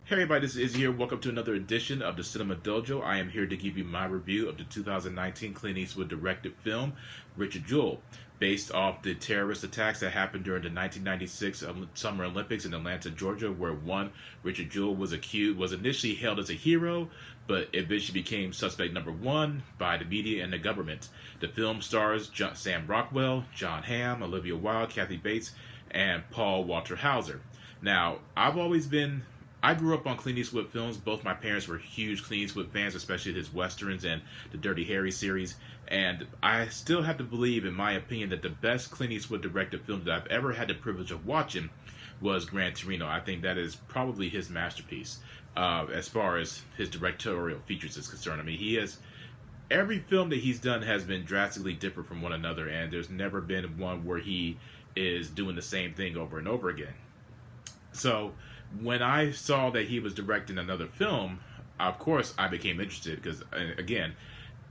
Hey everybody, this is Izzy here. Welcome to another edition of the Cinema Dojo. I am here to give you my review of the 2019 Clint Eastwood directed film, Richard Jewell, based off the terrorist attacks that happened during the 1996 Summer Olympics in Atlanta, Georgia, where Richard Jewell was initially hailed as a hero, but eventually became suspect number one by the media and the government. The film stars Sam Rockwell, John Hamm, Olivia Wilde, Kathy Bates, and Paul Walter Hauser. Now, I grew up on Clint Eastwood films. Both my parents were huge Clint Eastwood fans, especially his westerns and the Dirty Harry series. And I still have to believe, in my opinion, that the best Clint Eastwood directed film that I've ever had the privilege of watching was Gran Torino. I think that is probably his masterpiece as far as his directorial features is concerned. I mean, every film that he's done has been drastically different from one another, and there's never been one where he is doing the same thing over and over again. So when I saw that he was directing another film, of course I became interested because, again,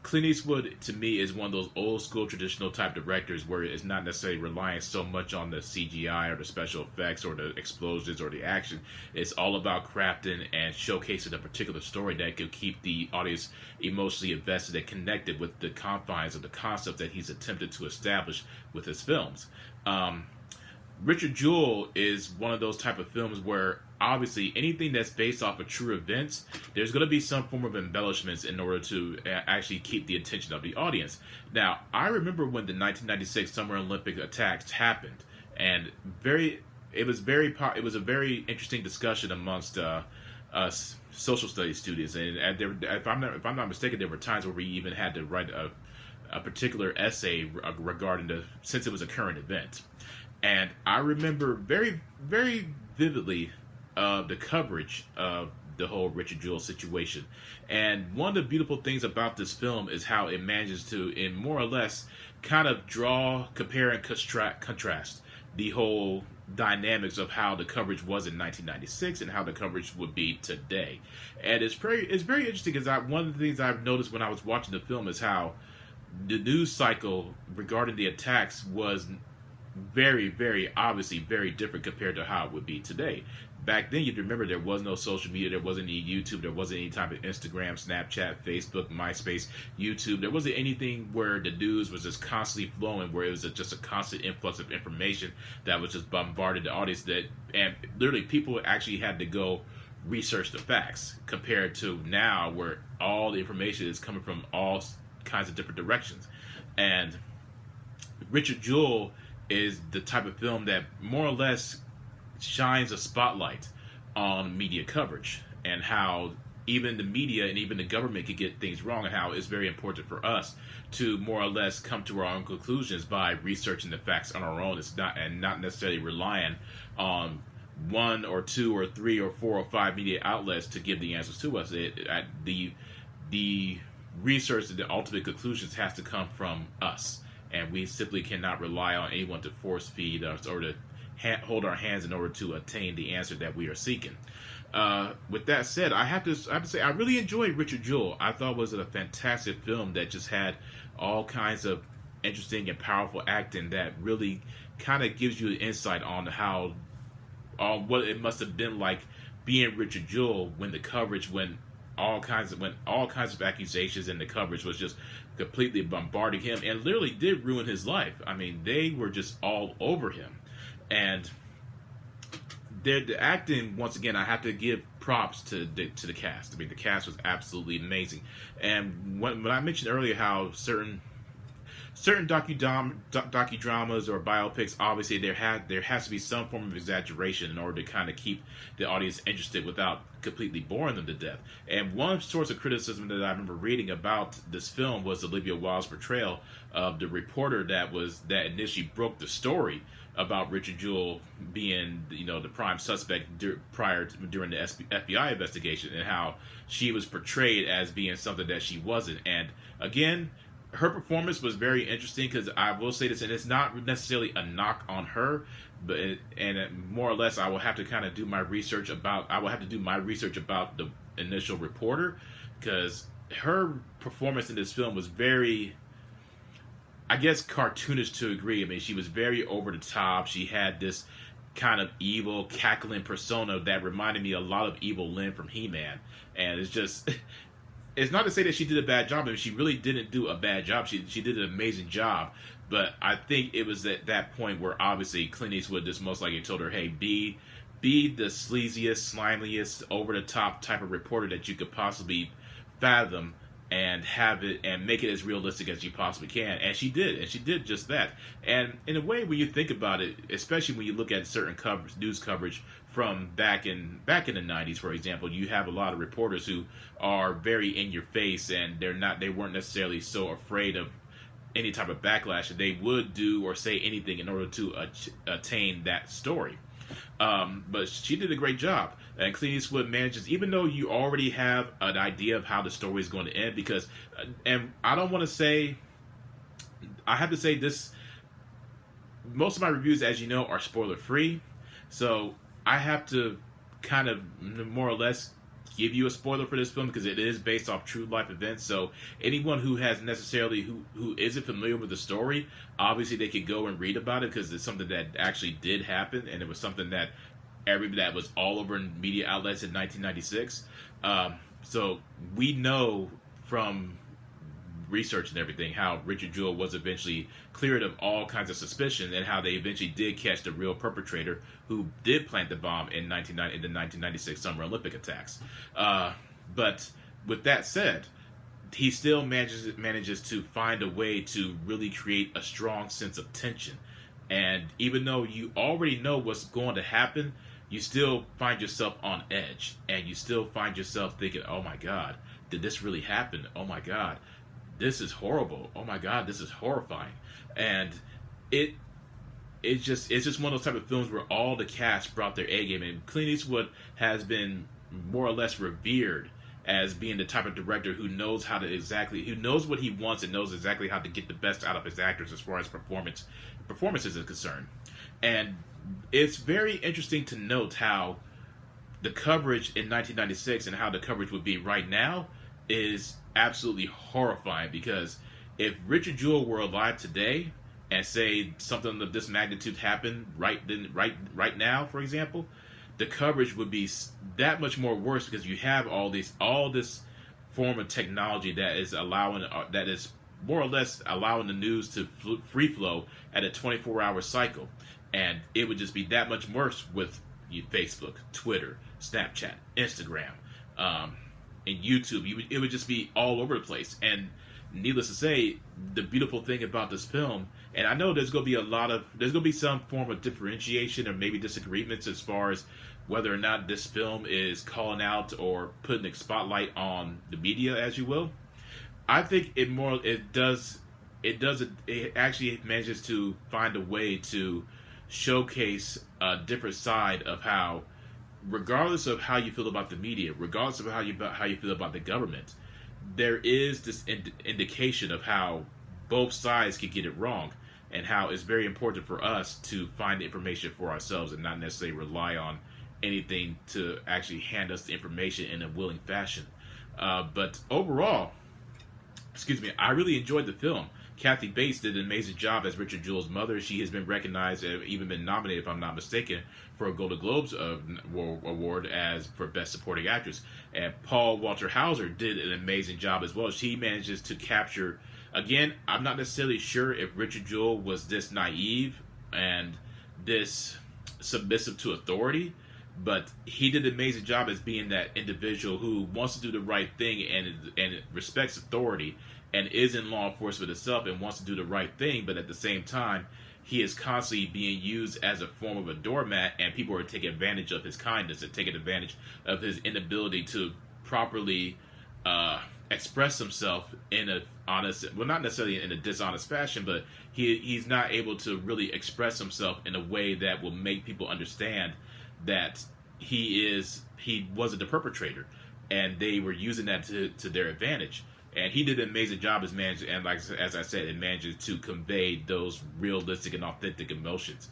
Clint Eastwood to me is one of those old school traditional type directors where it's not necessarily relying so much on the CGI or the special effects or the explosions or the action. It's all about crafting and showcasing a particular story that could keep the audience emotionally invested and connected with the confines of the concept that he's attempted to establish with his films. Richard Jewell is one of those type of films where obviously anything that's based off of true events, there's going to be some form of embellishments in order to actually keep the attention of the audience. Now, I remember when the 1996 Summer Olympic attacks happened, and it was a very interesting discussion amongst us social studies students, and if I'm not mistaken, there were times where we even had to write a particular essay regarding since it was a current event. And I remember very, very vividly the coverage of the whole Richard Jewell situation. And one of the beautiful things about this film is how it manages to, in more or less, kind of compare and contrast the whole dynamics of how the coverage was in 1996 and how the coverage would be today. And it's very interesting because one of the things I've noticed when I was watching the film is how the news cycle regarding the attacks was very, very obviously very different compared to how it would be today. Back then, you'd remember there was no social media, there wasn't any YouTube, there wasn't any type of Instagram, Snapchat, Facebook, MySpace, YouTube. There wasn't anything where the news was just constantly flowing, where it was just a constant influx of information that was just bombarded the audience. And literally people actually had to go research the facts compared to now, where all the information is coming from all kinds of different directions. And Richard Jewell is the type of film that more or less shines a spotlight on media coverage and how even the media and even the government could get things wrong, and how it's very important for us to more or less come to our own conclusions by researching the facts on our own. It's not necessarily relying on one or two or three or four or five media outlets to give the answers to us. The research and the ultimate conclusions has to come from us. And we simply cannot rely on anyone to force feed us or to hold our hands in order to attain the answer that we are seeking. With that said, I have to say I really enjoyed Richard Jewell. I thought it was a fantastic film that just had all kinds of interesting and powerful acting that really kind of gives you an insight on what it must have been like being Richard Jewell when the coverage all kinds of accusations, and the coverage was just completely bombarding him and literally did ruin his life. I mean, they were just all over him. And the acting, once again, I have to give props to the cast. I mean, the cast was absolutely amazing. And when I mentioned earlier how certain docudramas or biopics, obviously there has to be some form of exaggeration in order to kind of keep the audience interested without completely boring them to death. And one source of criticism that I remember reading about this film was Olivia Wilde's portrayal of the reporter that initially broke the story about Richard Jewell being, the prime suspect during the FBI investigation, and how she was portrayed as being something that she wasn't. And again, her performance was very interesting, because I will say this, and it's not necessarily a knock on her, but more or less I will have to kind of do my research about the initial reporter, because her performance in this film was very, I guess, cartoonish to a degree. I mean, she was very over the top. She had this kind of evil, cackling persona that reminded me a lot of Evil Lynn from He-Man. And it's just, it's not to say that she did a bad job. I mean, she really didn't do a bad job. She did an amazing job. But I think it was at that point where obviously Clint Eastwood just most likely told her, hey, be the sleaziest, slimiest, over-the-top type of reporter that you could possibly fathom, and have it and make it as realistic as you possibly can. And she did just that. And in a way, when you think about it, especially when you look at certain news coverage from back in the 90s, for example, you have a lot of reporters who are very in your face, and they weren't necessarily so afraid of any type of backlash, and they would do or say anything in order to attain that story. But she did a great job, and Clint Eastwood manages, even though you already have an idea of how the story is going to end, because, and I don't want to say, I have to say this, most of my reviews, as you know, are spoiler free, so I have to kind of more or less give you a spoiler for this film because it is based off true life events. So anyone who has necessarily who isn't familiar with the story, obviously they could go and read about it because it's something that actually did happen, and it was something that that was all over in media outlets in 1996. So we know from research and everything how Richard Jewell was eventually cleared of all kinds of suspicion, and how they eventually did catch the real perpetrator who did plant the bomb in the 1996 Summer Olympic attacks. But with that said, he still manages to find a way to really create a strong sense of tension. And even though you already know what's going to happen, you still find yourself on edge, and you still find yourself thinking, oh my God, did this really happen? Oh my God, this is horrible. Oh my God, this is horrifying. And it's just one of those type of films where all the cast brought their A game. And Clint Eastwood has been more or less revered as being the type of director who knows who knows what he wants and knows exactly how to get the best out of his actors as far as performances is concerned. And it's very interesting to note how the coverage in 1996 and how the coverage would be right now is absolutely horrifying, because if Richard Jewell were alive today and say something of this magnitude happened right now, for example, the coverage would be that much more worse, because you have all this form of technology that is more or less allowing the news to free flow at a 24-hour cycle, and it would just be that much worse with Facebook, Twitter, Snapchat, Instagram, and YouTube. It would just be all over the place. And needless to say, the beautiful thing about this film, and I know there's going to be some form of differentiation or maybe disagreements as far as whether or not this film is calling out or putting a spotlight on the media, as you will. I think it actually manages to find a way to showcase a different side of how, regardless of how you feel about the media, regardless of how you feel about the government, there is this indication of how both sides can get it wrong, and how it's very important for us to find information for ourselves and not necessarily rely on anything to actually hand us the information in a willing fashion. But overall, I really enjoyed the film. Kathy Bates did an amazing job as Richard Jewell's mother. She has been recognized and even been nominated, if I'm not mistaken, for a Golden Globes award for Best Supporting Actress. And Paul Walter Hauser did an amazing job as well. She manages to capture, again, I'm not necessarily sure if Richard Jewell was this naive and this submissive to authority, but he did an amazing job as being that individual who wants to do the right thing and respects authority and is in law enforcement itself and wants to do the right thing, but at the same time, he is constantly being used as a form of a doormat, and people are taking advantage of his kindness and taking advantage of his inability to properly express himself in a honest, well, not necessarily in a dishonest fashion, but he's not able to really express himself in a way that will make people understand that he wasn't the perpetrator, and they were using that to their advantage. And he did an amazing job as manager, and as I said, it manages to convey those realistic and authentic emotions.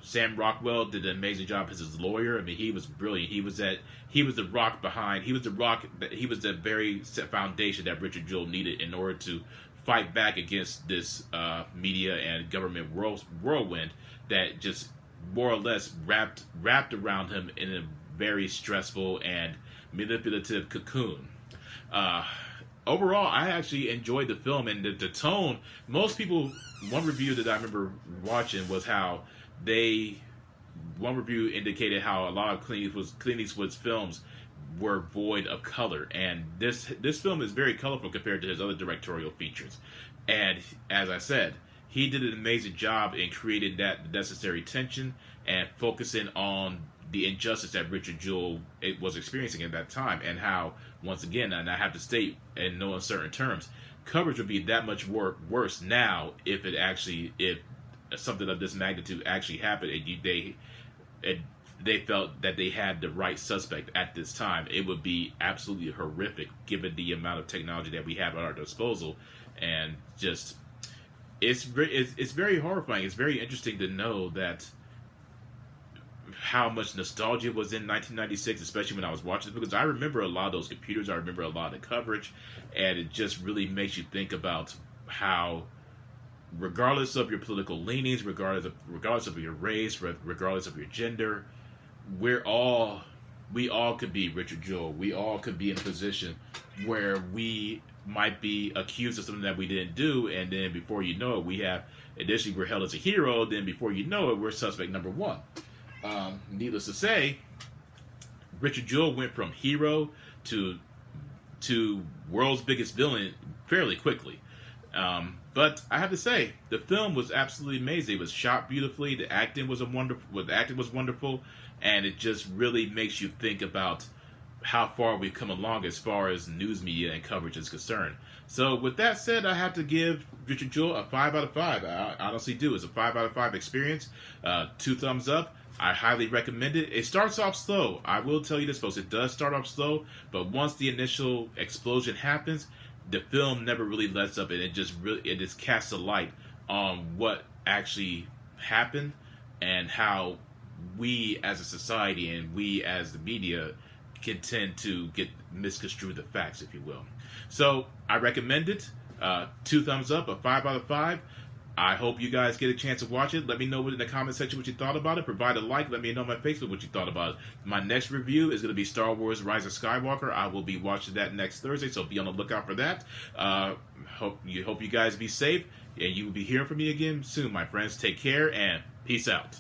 Sam Rockwell did an amazing job as his lawyer. I mean, he was brilliant. He was the very foundation that Richard Jewell needed in order to fight back against this media and government whirlwind that just more or less wrapped around him in a very stressful and manipulative cocoon. Uh, Overall, I actually enjoyed the film and the tone. Most people, one review that I remember watching was how they, one review indicated how a lot of Clint Eastwood's films were void of color, and this film is very colorful compared to his other directorial features. And as I said, he did an amazing job in creating that necessary tension and focusing on the injustice that Richard Jewell was experiencing at that time, and how, once again, and I have to state in no uncertain terms, coverage would be that much worse now if something of this magnitude actually happened, and they felt that they had the right suspect at this time. It would be absolutely horrific given the amount of technology that we have at our disposal, and just it's very horrifying. It's very interesting to know that how much nostalgia was in 1996, especially when I was watching it, because I remember a lot of those computers, I remember a lot of the coverage, and it just really makes you think about how, regardless of your political leanings, regardless of your race, regardless of your gender, we all could be Richard Jewell. We all could be in a position where we might be accused of something that we didn't do, and then before you know it, initially we're held as a hero, then before you know it, we're suspect number one. Needless to say, Richard Jewell went from hero to world's biggest villain fairly quickly. But I have to say, the film was absolutely amazing. It was shot beautifully. The acting was wonderful, and it just really makes you think about how far we've come along as far as news media and coverage is concerned. So with that said, I have to give Richard Jewell a 5 out of 5. I honestly do. It's a 5 out of 5 experience. 2 thumbs up. I highly recommend it. It starts off slow. I will tell you this, folks. It does start off slow, but once the initial explosion happens, the film never really lets up, and it just casts a light on what actually happened and how we as a society and we as the media can tend to get misconstrue the facts, if you will. So I recommend it. 2 thumbs up, a 5 out of 5. I hope you guys get a chance to watch it. Let me know in the comment section what you thought about it. Provide a like. Let me know on my Facebook what you thought about it. My next review is going to be Star Wars Rise of Skywalker. I will be watching that next Thursday, so be on the lookout for that. Hope you guys be safe, and you will be hearing from me again soon, my friends. Take care, and peace out.